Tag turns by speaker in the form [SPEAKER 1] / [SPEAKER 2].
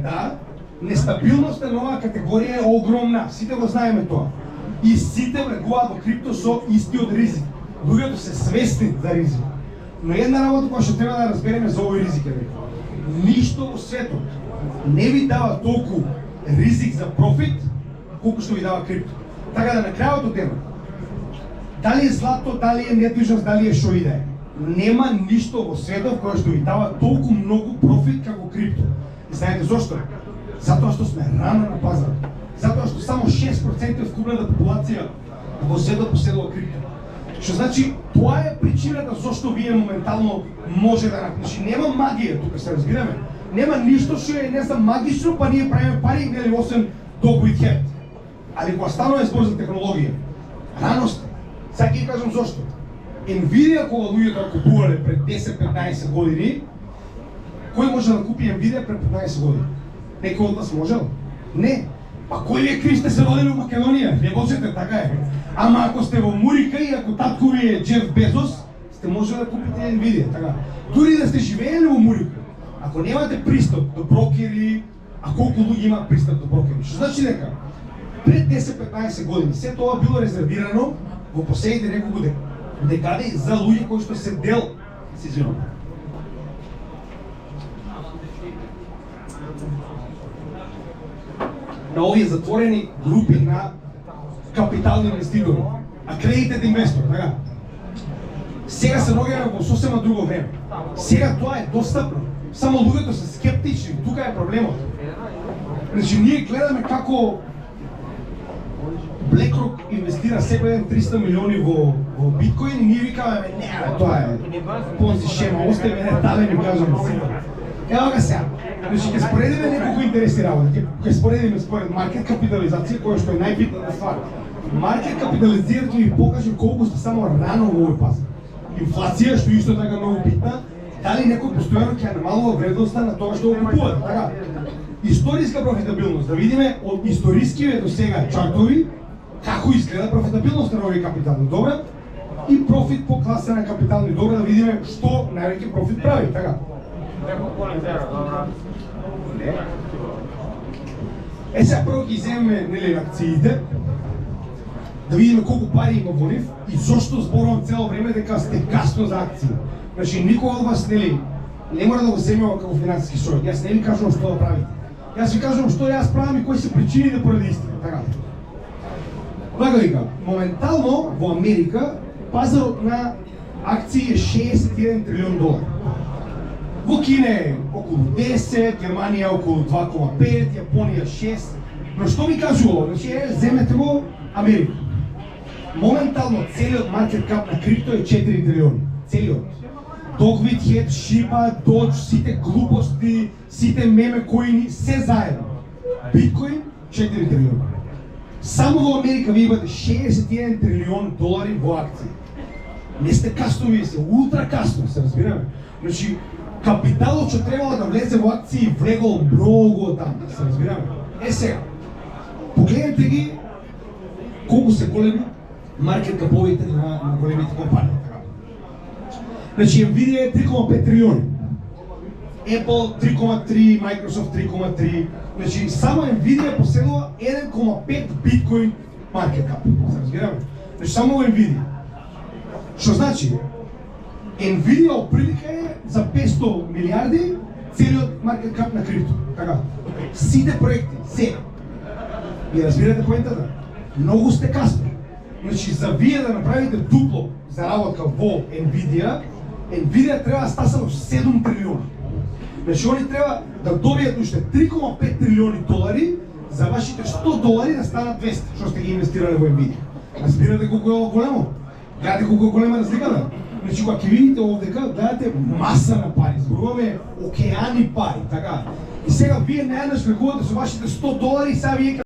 [SPEAKER 1] Да, нестабилноста на оваа категорија е огромна, сите го знаеме тоа. И сите влегуваат во крипто со истиот ризик. Луѓето се свесни за ризик. Но една работа која што треба да разбереме за овој ризик е ништо во светот не ви дава толку ризик за профит колку што ви дава крипто. Така да на крајот од денот, дали е злато, дали е недвижност, дали е шо и да е, нема ништо во светот кој што ви дава толку многу профит како крипто. И знаете зошто? Затоа што сме рано на пазарот. Затоа што само 6% од вкупната популација во светот поседува крипто. Што значи, тоа е причината зашто вие моментално може да значи нема магија тука, се разбираме. Нема ништо што е не знам магично, па ние правиме пари нели освен dog with head. Али кога станува збор за технологија, рано сте. Сега ќе кажам зашто. Nvidia кога луѓето ја купувале пред 10-15 години, кој може да купи Nvidia пред 15 години? Некој од нас можел? Не. Па кој ви е крив сте се родили во Македонија? Не можете, така е. Ама ако сте во Мурика и ако татко ви е Джеф Безос, сте можели да купите Nvidia, така. Дури да сте живеели во Мурика, ако немате пристап до брокери, а колку луѓе имаат пристап до брокери? Што значи дека пред 10-15 години се тоа било резервирано во последните неколку декади за луѓе кои што се дел, се извинувам. На овие затворени групи на капитални инвеститори, accredited investor, така. Сега се наоѓаме во сосема друго време. Сега тоа е достапно. Само луѓето се скептични, тука е проблемот. Значи ние гледаме како BlackRock инвестира секој ден 300 милиони во биткоин и ние викаме не, тоа е понзи шема, остави мене тале ми кажам сите. Ево га сега. Значи ќе споредиме неколку интересни работи. Ќе споредиме според маркет капитализација, која што е најбитната ствар. Маркет капитализацијата ќе ви покаже колку сте само рано во овој пазар. Инфлација, што исто така многу битна, дали некој постојано ќе намалува вредноста на тоа што го купува, така. Историска профитабилност, да видиме од историскиве до сега чартови како изгледа профитабилноста на овие капитални добра и профит по класа на капитални добра, да видиме што највеќе профит прави, така. Сега прво ќе земеме нели акциите, да видиме колку пари има во нив и зошто зборувам цело време дека сте касно за акции. Значи никој од вас нели не мора да го земе како финансиски совет. Јас не ви кажувам што да правите. Јас ви кажувам што јас правам и кои се причините поради истина, така. Вака вика, моментално во Америка пазарот на акции е 61 трилион долари. Во Кина е околу 10, Германија околу 2,5, Јапонија 6. Но што ми кажува? Значи земете го Америка. Моментално целиот маркет кап на крипто е 4 трилиони. Целиот. Dogwit, Head, Shiba, Doge, сите глупости, сите меме коини, се заедно. Биткоин 4 трилиони. Само во Америка ви имате 61 трилион долари во акции. Не сте касно, вие се ултра касно, се разбираме. Значи, капиталот што требало да влезе во акции влегол многу таму, се разбираме. Сега, погледнете ги колку се големи маркет каповите на големите компании. Значи, Nvidia е 3,5 трилиони, Apple 3,3, Microsoft 3,3. Значи, само Nvidia поседува 1,5 биткоин маркет кап. Се разбираме? Значи, само Nvidia. Што значи? Nvidia оприлика е за 500 милиарди целиот маркет кап на крипто. Така. Сите проекти, се. И разбирате поентата? Многу сте касно. Значи, за вие да направите дупло за работа во Nvidia треба да стаса во 7 трилиони. Значи, они треба да добијат уште 3,5 трилиони долари за вашите 100 долари да станат 200, што сте ги инвестирале во Nvidia. Разбирате колку е ова големо? Гледате колку е голема разликата? Значи, кога ќе видите овдека, гледате маса на пари, зборуваме океани пари, така. И сега вие наједнаш влегувате со вашите 100 долари и сега вие